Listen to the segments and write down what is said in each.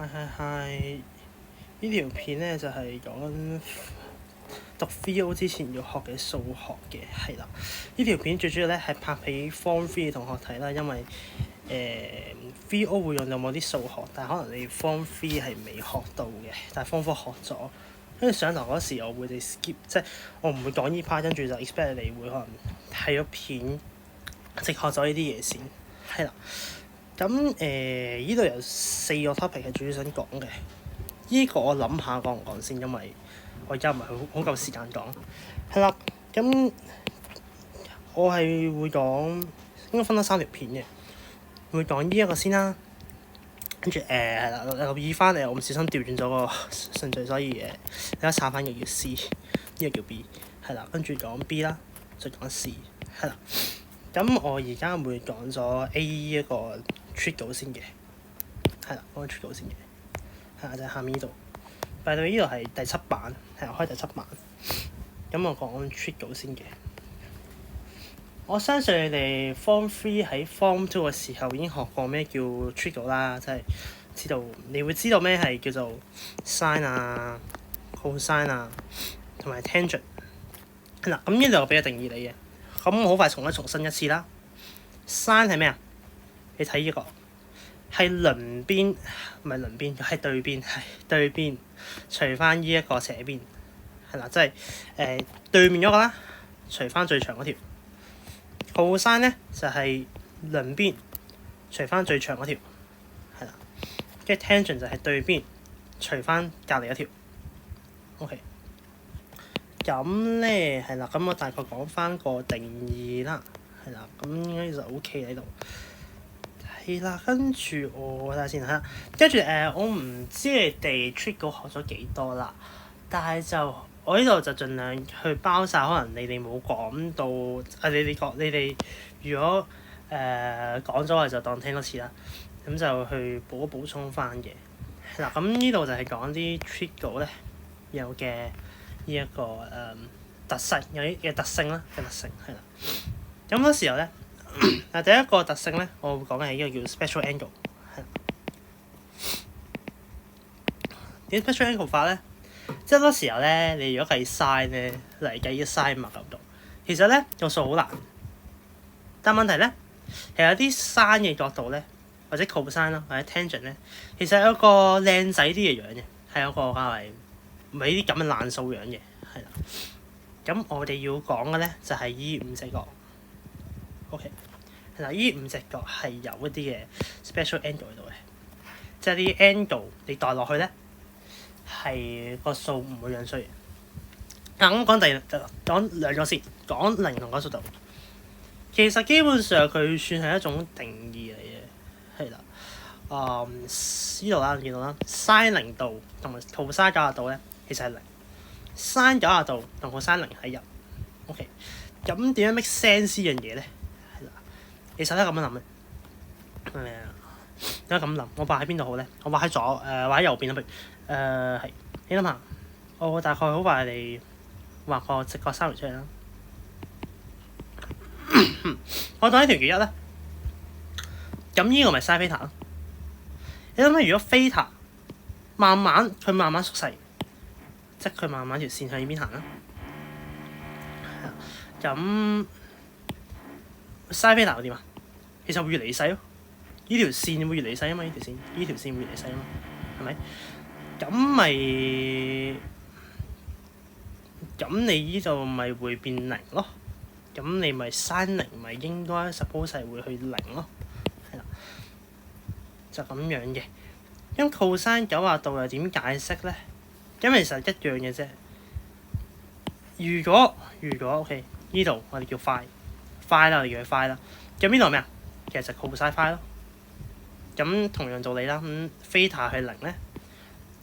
係呢條片咧就係講讀 3O 之前要學嘅數學嘅，係啦。呢條片最主要咧係拍俾 Form 3嘅同學睇啦，因為3O 會用到某啲數學，但係可能你 Form 3係未學到嘅，但係 Form 4學咗。跟住上堂嗰時，我會哋 skip，即係我唔會講呢 part，跟住就 expect 你會可能睇咗片，直學咗呢啲嘢先，係啦。咁呢度有4個 topic 係主要想講嘅。呢個我諗下講唔講先，因為我而家唔係好夠時間講。係啦，咁我係會講應該分咗3條片嘅，會講呢一個先啦。跟住係啦，留意翻我唔小心調轉咗個順序，所以而家查翻嘅叫 C， 呢個叫 B， 係啦。跟住講 B 啦，再講 C， 係啦。咁我而家會講咗 A 一個 trick 先嘅，係啦，講 trick 先嘅，係啦，就係下面呢度。by the way，呢度係第7版，係開第7版。咁我講 trick 先嘅。我相信你哋 Form 3喺 Form 2嘅時候已經學過咩叫 trick 啦，即係知道你會知道咩係叫做 sin 啊、cosine 啊同埋 tangent。嗱，咁呢度我俾個定義你嘅，咁我好快重新一次啦。sin 係咩啊？你睇呢個係鄰邊，唔係鄰邊，係對邊，係對邊除翻呢一個斜邊，係啦，即係對面嗰個啦，除翻最長嗰條。cosine 咧就係鄰邊除翻最長嗰條，係啦。跟住 tangent 就係對邊除翻隔離嗰條。OK， 咁咧係啦，咁我大概講翻個定義啦，係啦，咁應該就 OK 喺度。係啦，跟住我睇下先嚇，跟住我唔知你哋 trick 學咗幾多啦，但係就我呢度就盡量去包晒，可能你哋冇講到你哋如果講咗我就當聽多次啦，咁就去補充翻嘅。係啦，咁呢度就係講啲 trick 咧有嘅呢一個特性，有啲嘅特性啦，嘅特性係啦。咁嗰時候咧。嗱，第一個特性咧，我會講嘅係呢個叫 special angle， 係啦。點 special angle 法咧？即係好多時候咧，你如果計 sin 咧嚟計呢 sin 590度，其實咧個數好難。但問題咧係有啲 sin 嘅角度咧，或者 cosine 啦，或者 tangent 咧，其實有個靚仔啲嘅樣嘅，係有個較為唔係呢啲咁嘅爛數樣嘅，係啦。咁我哋要講嘅咧就係呢5隻角。OK。嗱，呢5隻角係有一啲嘅 special angle 喺度嘅，即係啲 angle 你代落去咧係個數唔會樣衰嘅。咁講兩個先，講0同90度。其實基本上佢算係一種定義嚟嘅，係啦。呢度啦，見到啦 ，sin 0度同埋 cosine 90度咧，其實係0。sin 90度同 cosine 0係1。OK， 咁點樣 make sense 呢樣嘢咧？其實咧咁樣諗嘅，點解咁諗？我畫喺邊度好咧？我畫喺畫喺右邊啦，不如係你諗下，我大概好快地畫個直角三角出嚟啦。我當呢條叫1咧，咁呢個咪 sin theta 咯。你諗下，如果 theta 慢慢縮細，即係佢慢慢條線向呢邊行啦，咁 sin theta 會點啊？其實會越嚟越細咯，呢條線會越嚟越細啊嘛，呢條線會越嚟越細啊嘛，係咪？咁你呢度咪會變0咯，咁你咪 sin 0咪應該 suppose 係會去0咯，係啦，就咁樣嘅。咁 cosine 90度又點解釋咧？咁其實一樣嘅啫。如果 OK， 呢度我哋叫 phi 啦，我哋叫佢 phi啦。咁呢度係咩啊？其實就 cosine phi 咯。咁同樣道理啦，咁 theta 係0咧，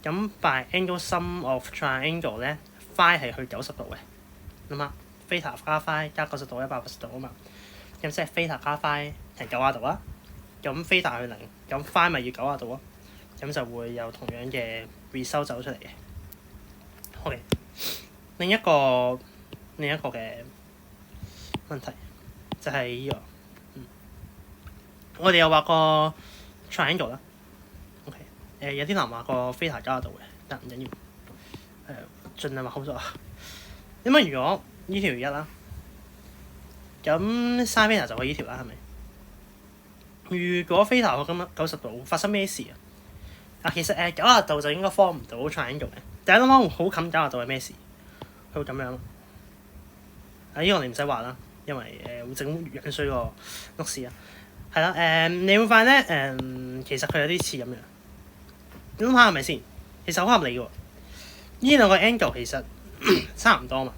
咁 by angle sum of triangle 咧 phi 係去90度嘅。諗下 theta 加 phi 加90度180度啊嘛。咁即係 theta 加 phi 係90度啦。咁 theta 去0，咁 phi 咪要90度咯。咁就會有同樣嘅 result 走出嚟嘅。OK， 另一個嘅問題就係呢個。我哋又畫個 triangle 啦。OK，有啲人話個 theta 加度嘅，但唔緊要。盡量畫好咗。咁啊，如果呢條1啦，咁 sin theta 就係呢條啦，係咪？如果 theta 咁90度發生咩事啊？其實90度就應該 form 唔到 triangle 嘅。第一諗翻好近90度係咩事？佢會咁樣。呢個你唔使畫啦，因為會整樣衰個碌屎啊。係啦，你會發現咧，其實佢有啲似咁樣。你諗下係咪先？其實好合理嘅喎。呢兩個 angle 其實差唔多嘛。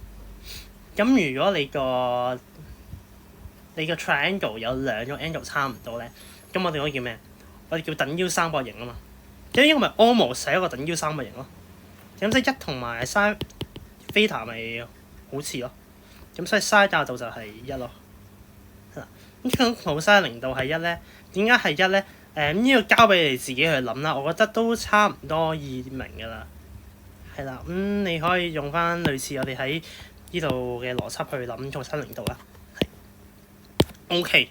咁如果你個 triangle 有兩個 angle 差唔多咧，咁我哋可以叫咩？我哋叫等腰三角形啊嘛。咁呢個咪 almost 係一個等腰三角形咯。咁即係1同埋 sin theta 咪好似咯。咁所以 sin 90度就係1咯。咁咁同 sin 0度係1咧，點解係1咧？呢個交俾你自己去諗啦。我覺得都差唔多易明㗎啦。係啦，你可以用翻類似我哋喺呢度嘅邏輯去諗做sin 0度啦。OK，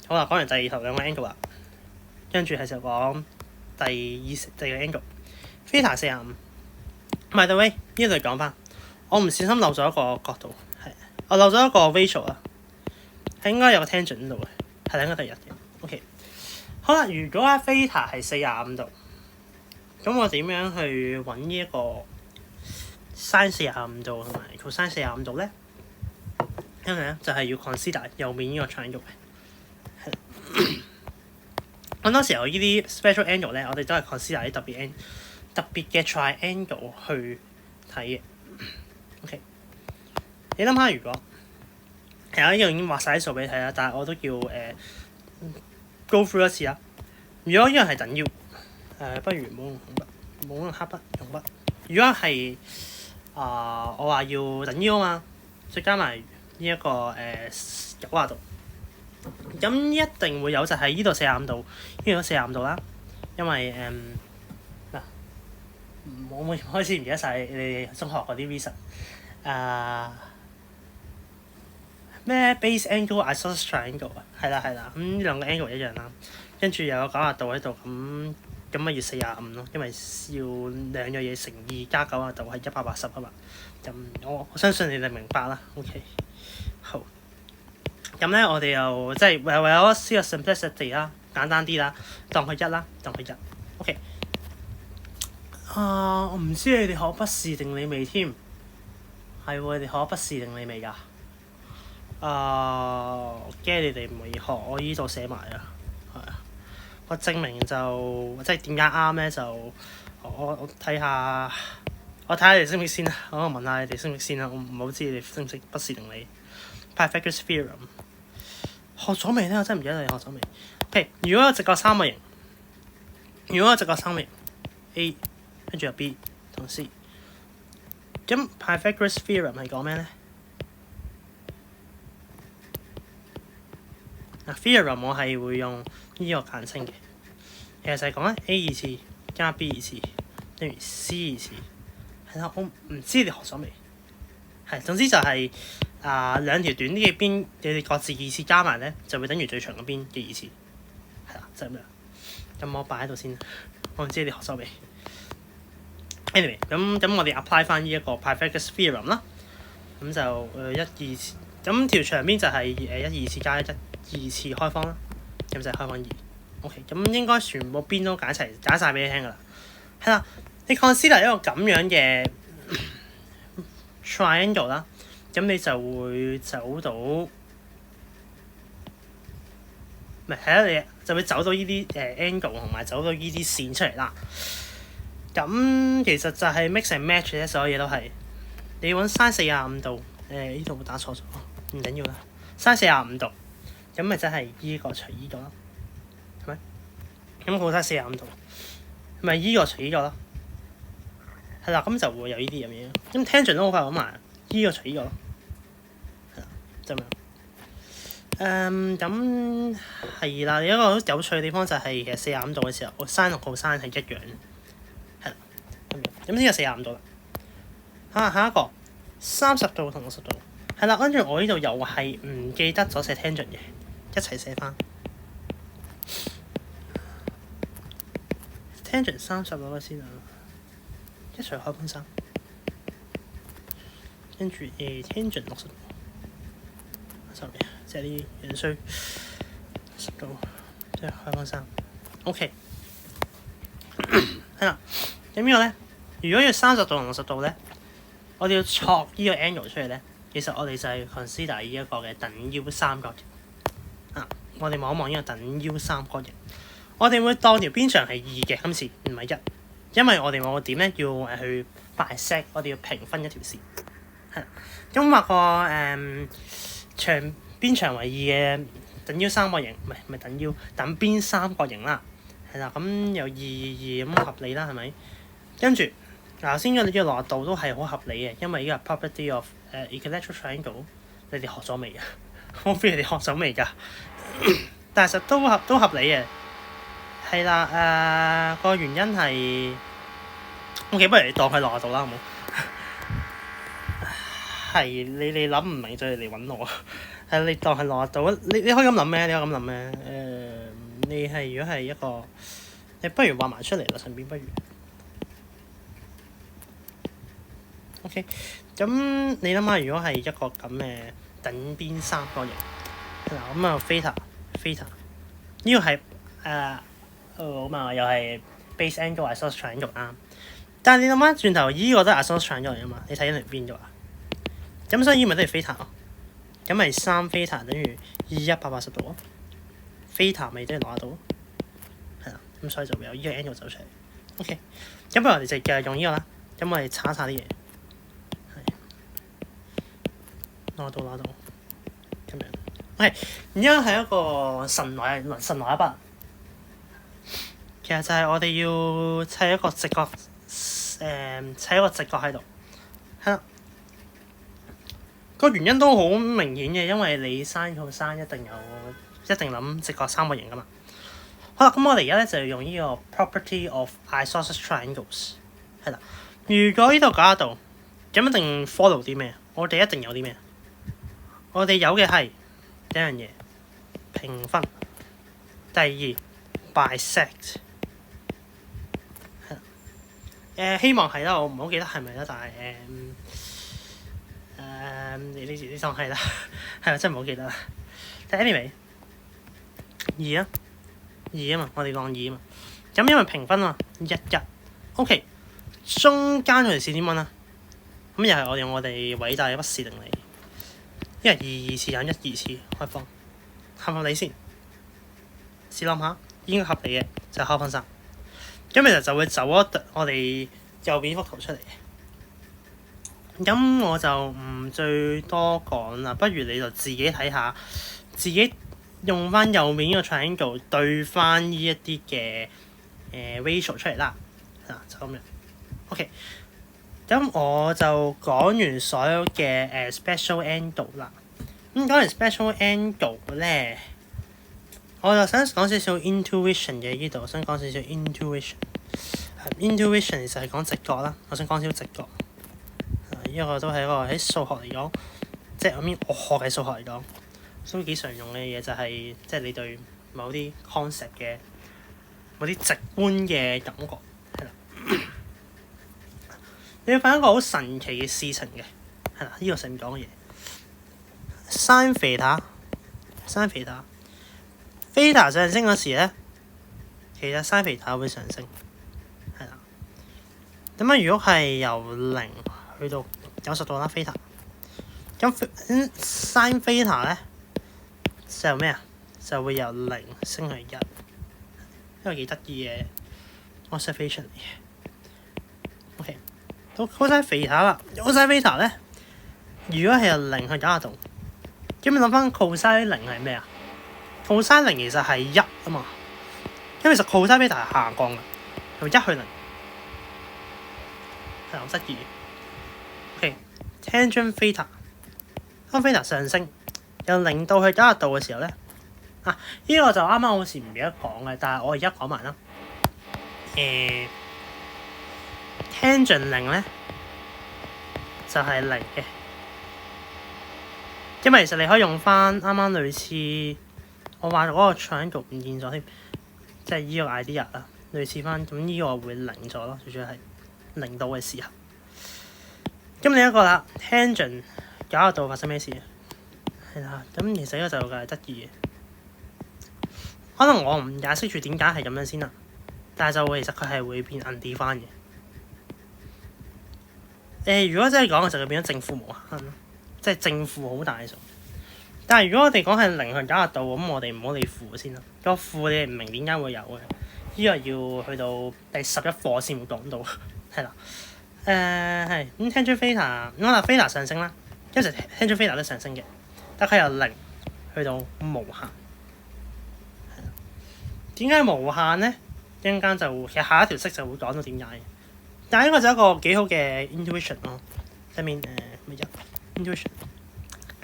好啦，講完第二頭兩個 angle 啦，跟住係就講第二個 angle，theta 45。by the way，呢度講翻，我唔小心漏咗一個角度，我漏咗一個 ratio 啦，係應該有個 tangent 度嘅，係應該第一嘅。OK， 好啦，如果theta 係45度，咁我點樣去揾呢一個 sin 45度同埋 cos 45度咧？因為咧就係要 consider 右面呢個 triangle 嘅。好多時候呢啲 special angle 咧，我哋都係 consider 啲特別嘅 triangle 去睇嘅。OK， 你諗下，如果其實呢度已經畫晒啲數俾你睇啦，但係我都叫go through 一次啦。如果呢樣係等腰，不如唔好用紅筆，唔好用黑筆，用筆。如果係我話要等腰啊嘛，再加埋呢一個90度，咁一定會有就係呢度45度，呢度45度啦。因為我開始唔記得晒你哋中學嗰啲 reason。咩 base angle isosceles triangle 啊？係啦，咁呢兩個 angle 一樣啦。跟住又有90度喺度，咁咪要45咯，因為要兩樣嘢乘2加90度係180啊嘛。咁我相信你哋明白啦。OK， 好。咁咧，我哋又即係為咗呢個 simplicity 啦，簡單啲啦，當佢1啦，當佢1。OK。我唔知你哋學筆試定理未添？係喎，你哋學筆試定理未㗎？驚你哋唔會學，我依度寫埋啊。係啊，我證明就即係點解啱咧？就我睇下，你哋識唔識先啦？我問下你哋識唔識先啦。我唔好知你哋識唔識筆試定理。Pythagoras theorem 學咗未咧？我真係唔記得你學咗未。OK， 如果有直角三角形A 跟住有 B 同 C， 咁 Pythagoras theorem 係講咩咧？theorem 我係會用呢個簡稱嘅，其實就係講咧 A 二次加 B 二次等於 C 二次。係啦，我唔知你學咗未？係，總之就係兩條短啲嘅邊，你哋各自二次加埋咧，就會等於最長嘅邊嘅二次。係啦，就係咁樣。咁我擺喺度先，我唔知你學咗未。Anyway， 咁我哋 apply 翻呢一個 Pythagoras theorem 啦。咁就1、2次，咁條長邊就係1、2次加1、2次開方啦。咁就係開方2。OK， 咁應該全部邊都解晒俾你聽㗎啦。係啦，你 consider 一個咁樣嘅triangle 啦，咁你就會走到，你就會走到呢啲angle 同埋走到呢啲線出嚟啦。咁其實就係 mix and match 嘅，所有嘢都係。你揾 sin 45度，呢度打錯咗，唔緊要啦。sin 45度，咁咪真係依個除依個咯，係咪？咁好， sin 45度，咪依個除依個咯。係啦，咁就會有呢啲咁嘢。咁 tangent 都好快揾埋，依個除依個咯。係啦，就咁樣。咁係啦，有一個好有趣嘅地方就係其實45度嘅時候，我 sin 同 cos 係一樣。係啦，咁呢個45度啦。下一個30度同60度。係啦，跟住我呢度又係唔記得咗寫 tangent 嘅，一齊寫翻。tangent 30攞咗先啊，一除開分3，跟住tangent 60度，sorry，即係啲樣衰10度，即係開分3。OK， 係啦。咁呢個咧，如果要30度同60度咧，我哋要錯呢個 angle 出嚟咧，其實我哋就係 consider 呢一個嘅等腰三角形。我哋望一望呢個等腰三角形，我哋會當條邊長係2嘅，今次唔係1，因為我哋某個點咧要去bisect，我哋要平分一條線。係啦，咁畫個長邊長為2嘅等腰三角形，唔係等腰等邊三角形啦。係啦，咁有2、2咁合理啦，係咪？跟住頭先呢個60度都係好合理嘅，因為呢個 property of equilateral triangle， 你哋學咗未啊？我唔知你哋學咗未㗎？但係實都合理嘅，係啦。個原因係，OK， 不如你當佢60度啦，好冇？係你諗唔明就嚟揾我。係你當係60度，你可以咁諗咩？你可以咁諗咩？你係如果係一個，你不如畫埋出嚟啦，順便不如。OK， 咁你諗下，如果係一個咁嘅等邊三角形，嗱咁啊 theta 呢個係咁啊又係 base angle isosceles triangle 啱。但係你諗翻轉頭，依個都係 isosceles triangle 嚟啊嘛，你睇緊條邊啫嘛。咁所以依咪都係 theta 咯。咁咪3 theta 等於180度咯。theta 咪即係60度咯。係啦，咁所以就會有依個 angle 走出嚟。OK， 咁不如我哋就繼續用依個啦。咁我哋查啲嘢。60度咁樣。OK， 而家係一個神來一筆，其實就係我哋要砌一個直角，砌一個直角喺度，係啦。個原因都好明顯嘅，因為你生一定諗直角三角形噶嘛。好啦，咁我哋而家咧就要用呢個 property of isosceles triangles， 係啦。如果呢度搞得到，咁一定 follow 啲咩？我哋一定有啲咩？我哋有嘅係第一樣嘢平分，第二 bisect， 希望係啦，我唔好記得係咪啦，但係你當係啦，係啦，真係唔好記得啦。但 anyway 2啊嘛，我哋講2啊嘛，咁因為平分啊嘛，1 OK， 中間嗰條線點揾啊？咁又係我用我哋偉大嘅不是定理。因為2次減1 2次開方，合唔合理先？試諗下，應該合理嘅就開分3，咁其實就會走咗我哋右邊幅圖出嚟。咁我就唔最多講啦，不如你就自己睇下，自己用翻右面呢個 triangle 對翻呢一啲嘅ratio 出嚟啦。就咁樣。OK。咁我就講完所有嘅special angle 啦。咁講完 special angle 咧，我就想講少少 intuition 嘅呢度，我想講少少 intuition。intuition 其實係講直覺啦，我想講少少直覺。呢個都係一個喺數學嚟講，即係我學嘅數學嚟講，都幾常用嘅嘢就係即係你對某啲 concept 嘅某啲直觀嘅感覺，係啦。你要發現一個好神奇嘅事情嘅，係啦，呢個上面講嘅嘢。sin theta 上升嗰時咧，其實 sin theta 會上升，係啦。咁啊，如果係由0去到90度啦，theta，咁sin theta 咧就咩啊？就會由0升去1，呢個幾得意嘅 observation 嚟嘅。OK。到 cos theta 啦 ，cos theta 咧，如果係由0去90度，咁你諗翻 cos 0係咩啊 ？cos 0其實係1啊嘛，因為其實 cos theta 係下降嘅，由1去0，係好得意。OK，tangent theta，tan theta 上升，由0度去90度嘅時候咧，呢個就啱啱好似唔記得講嘅，但係我而家講埋啦。tangent 0咧就係0嘅，因為其實你可以用翻啱啱類似我話嗰個 triangle 唔見咗添，即係依個 idea 啦。類似翻，咁呢個會零咗咯，最主要係0度嘅時候。咁另一個啦 tangent 90度發生咩事啊？係啦，咁其實呢個就係得意嘅。可能我唔解釋住點解係咁樣先啦，但係就其實佢係會變 undefined 嘅。如果真係講嘅就會變咗正負無限，即係正負好大數。但係如果我哋講係0去90度，咁我哋唔好理負先啦。個負你唔明點解會有嘅，呢個要去到第11課先會講到，係啦。係咁 tangent theta，我話 theta 上升啦，因為 tangent theta 都上升嘅，但佢由0去到無限。點解無限咧？一陣間就其實下一條式就會講到點解。但係呢個就一個幾好嘅 intuition 咯。上面intuition，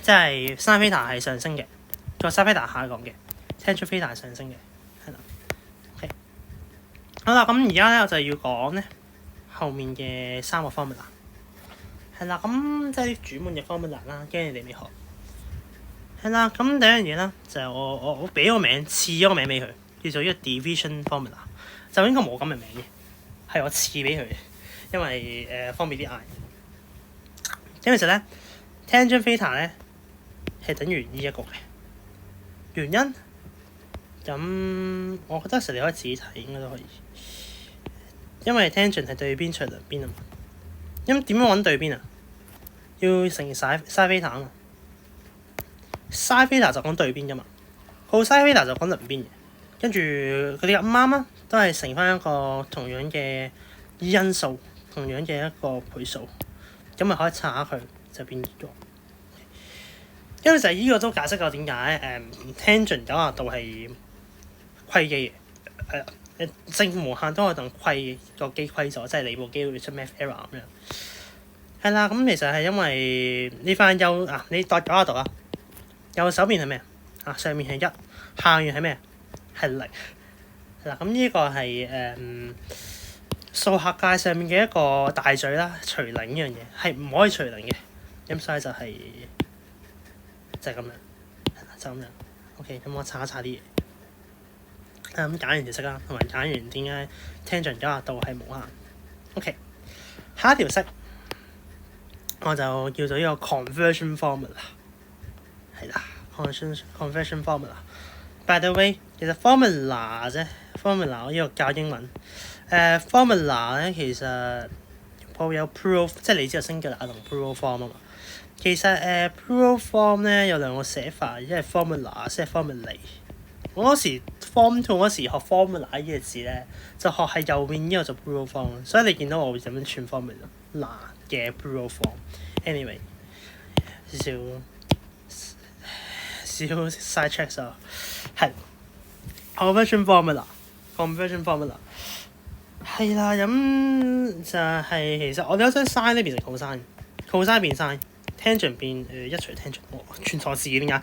即係 sin theta 係上升嘅，個 sin theta 下降嘅 tangent theta 係上升嘅，係啦。OK， 好啦，咁而家咧我就要講咧後面嘅3個 formula， 係啦，咁即係啲主門嘅 formula 啦，驚你哋未學。係啦，咁第一樣嘢啦，就係我俾個名，賜咗個名俾佢。叫做呢個 division formula， 就應該冇咁嘅名嘅，係我賜俾佢嘅，因為方便啲嗌。咁其實咧 tangent theta 咧係等於呢一個嘅原因。咁我覺得其實你可以自己睇，應該都可以，因為 tangent 係對邊除兩邊啊嘛。咁點樣揾對邊啊？要乘 sin theta 啊嘛。sin theta 就講對邊噶嘛，cos theta 就講兩邊嘅。跟住佢哋咁啱啊，都係乘翻一個同樣嘅因數，同樣嘅一個倍數，咁咪可以拆下佢就變呢個。因為就係呢個都解釋咗點解tangent 90度係虧機嘅，正負無限都可以當虧個機虧咗，即係你部機會出 math error 咁樣。係啦，咁其實係因為呢番你度90度啊，右手邊係咩啊？上面係1，下面係咩？係0。係啦，咁呢個係數學界上面嘅一個大罪啦，除0呢樣嘢係唔可以除0嘅，咁所以就係咁樣，係啦，就咁樣。OK，咁我查一查啲嘢。咁揀完條式啦，同埋揀完點解 tangent 90度係無限。OK， 下一條式我就叫做呢個 conversion formula， 係啦 conversion formula。By the way， 其實 formula 啫 ，formula 我呢個教英文。formula 咧其實有 proof， 即係你知道 singular 同 plural form 啊嘛。其實plural form 咧有兩個寫法，一係 formula， 即係 formulae。我嗰時 form 2嗰時學 formula 呢個字咧，就學係右邊呢個就 plural form， 所以你見到我會咁樣串 formula 嘅 plural form。anyway， 少 side check 咗，係 conversion formula 係啦，咁就係其實我哋都將 sin 呢變成 cos 變 sin，tangent 變一除 tangent， 我串錯字點解？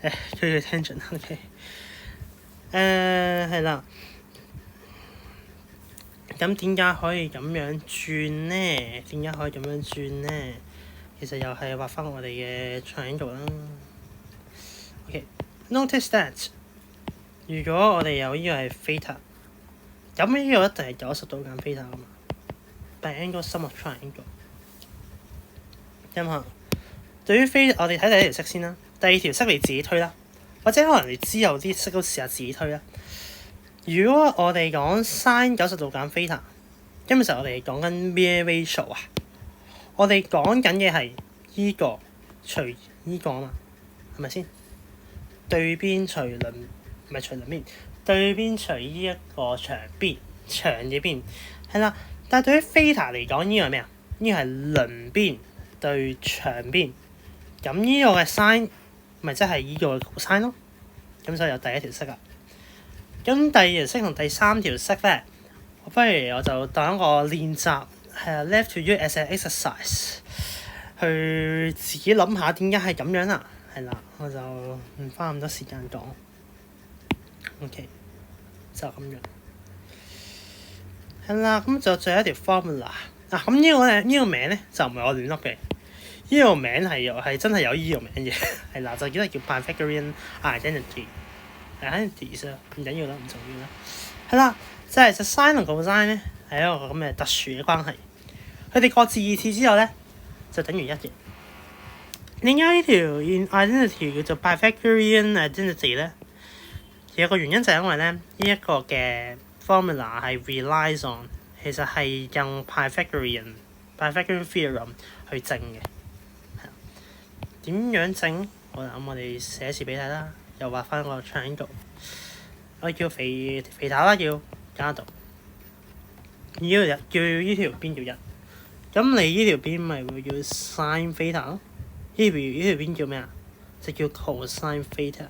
佢嘅 tangent OK， 係啦，咁點解可以咁樣轉咧？其實又係畫翻我哋嘅 triangle 啦。OK，notice that 如果我哋有呢個係 theta， 咁呢個一定係90度減 theta 啊嘛。By angle sum of triangle。咁啊，對於我哋睇第一條式先啦。第二條式你自己推啦，或者可能你之後啲式都試下自己推啦。如果我哋講 sin 90度減 theta， 咁其實我哋講緊咩 ratio 啊？我哋講緊嘅係依個除依個啊嘛，係咪先？對邊除鄰，唔係除鄰邊，對邊除依一個長邊，長嘅邊係啦。但係對於 theta 嚟講，呢個係咩啊？呢個係鄰邊對長邊，咁呢個嘅 sin 咪即係依個嘅 cosine 咯。咁所以有第一條式啦。咁第二條式同第三條式咧，不如我就當一個練習，係 left to you as an exercise， 去自己諗下點解係咁樣啦。係啦，我就唔花咁多時間講。OK， 就咁樣。係啦，咁就最後一條 formula。咁呢個名咧就唔係我亂噏嘅，呢個名係真係有呢個名嘅。係啦，就記得叫 Pythagorean identity 啫，唔緊要啦，唔重要啦。係係啦，即係隻 sin 同 cosine 咧係一個咁嘅特殊嘅關係。佢哋各自二次之後咧就等於1嘅。點解呢條 identity 叫做 Pythagorean identity 咧？有個原因就係因為咧呢一個嘅 formula 係 relies on 其實係用 Pythagorean theorem 去證嘅。點樣證？好啦，咁我哋寫一次俾睇啦，又畫翻個 triangle。我叫肥塔啦，叫加度。叫呢條邊叫1，咁你呢條邊咪會叫 sin theta 咯？呢條邊叫咩啊？就叫 cosine theta。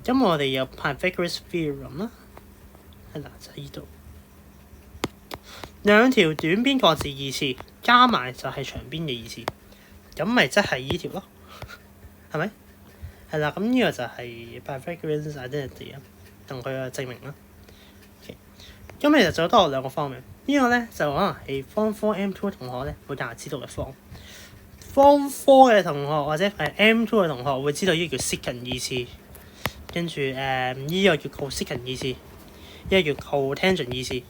咁我哋有 Pythagoras theorem 啦，係啦，就喺呢度。兩條短邊各自二次，加埋就係長邊嘅二次，咁咪即係呢條咯，係咪？係啦，咁呢個就係 Pythagorean identity 啊，同佢嘅證明啦。咁其實就多我2個方面，呢個咧就可能係 Form 4 M2 同學咧會大知道嘅Form 4嘅同學或者係 M2 嘅同學會知道呢個叫 secant 二次，跟住呢個叫 cosecant 二次，呢個叫 cotangent 二次，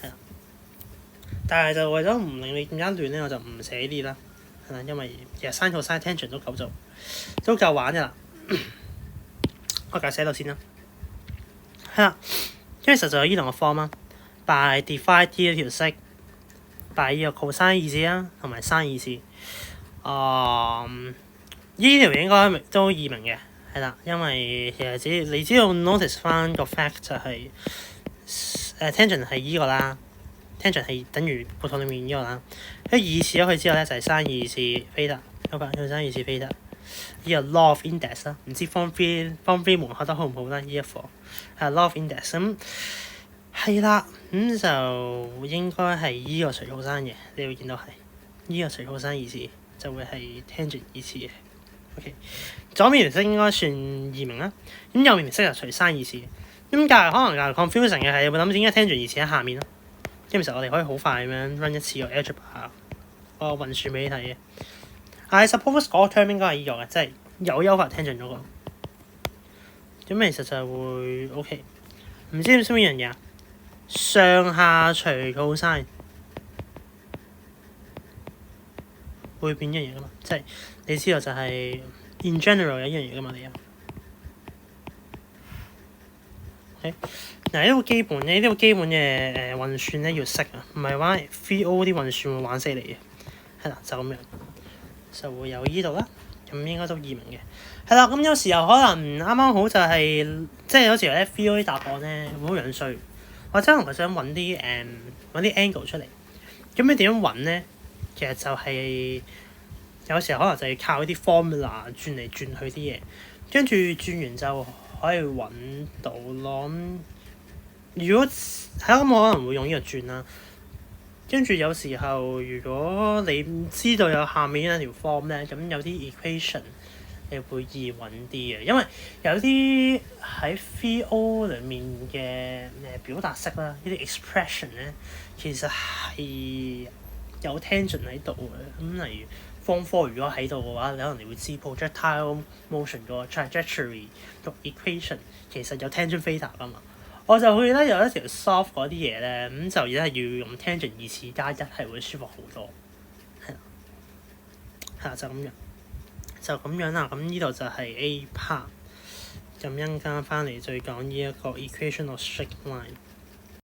係啦。但係就為咗唔令你更加亂咧，我就唔寫呢啲啦，係啦，因為其實 sin cosine tangent 都夠做，都夠玩㗎啦。我繼續寫到先啦，係啦。因為實在有呢2個 form 啦 ，by divide 呢一條式 ，by 呢個 cosine 二次啦，同埋 sin 二次。呢條應該都易明嘅，係啦，因為其實你只要 notice 翻個 fact 就係tangent 係呢個啦 ，tangent 係等於撥號裡面呢個啦。跟住二次咗佢之後咧就係 sin 二次 theta， 有冇？sin 二次 theta。呢個 law of index 啦，唔知 form 3門學得好唔好啦？呢一課係 law of index 咁係啦，咁就應該係呢個隨號生嘅，你會見到係呢個隨號生二次就會係 tangent 二次嘅。OK， 左面條式應該算易明啦，咁右面條式就隨 sin 二次。咁但係可能 confusing 嘅係你會諗點解 tangent 二次喺下面咯？咁其實我哋可以好快咁樣 run 一次個 algebra 個運算俾你睇嘅。I suppose 嗰個 term 應該係呢個嘅，即係有優化 tangent 嗰個。咁其實就會 OK。唔知點識邊樣嘢啊？上下除 cosine 會變一樣嘢噶嘛？即係你知道就係 in general 有一樣嘢噶嘛？你有 OK 嗱，呢個基本嘅運算咧要識啊，唔係玩 3O 啲運算會玩死你嘅。係啦，就咁樣。就會有呢度啦，咁應該都易明嘅。係啦，咁有時候可能啱啱好就係、即係有時候咧 3O 啲答案咧會好樣衰，或者可能佢想揾啲angle 出嚟。咁你點樣揾咧？其實就係、有時候可能就要靠啲 formula 轉嚟轉去啲嘢，跟住轉完就可以揾到咯。如果係咯，咁我可能會用呢個轉啦。跟住有時候，如果你唔知道有下面一條 form 咧，咁有啲 equation 你會易揾啲嘅，因為有啲喺 3O 裡面嘅表達式啦，呢啲 expression 咧其實係有 tangent 喺度嘅。咁例如 form 4如果喺度嘅話，你可能你會知 projectile motion 個 trajectory 個 equation 其實有 tangent theta 㗎嘛。我就會咧有一條 solve 嗰啲嘢咧，咁就而家係要用 tangent 2次加1係會舒服好多，係啦，係啦，就咁樣啦。咁呢度就係 A part，咁陣間翻嚟再講呢一個 equation of straight line。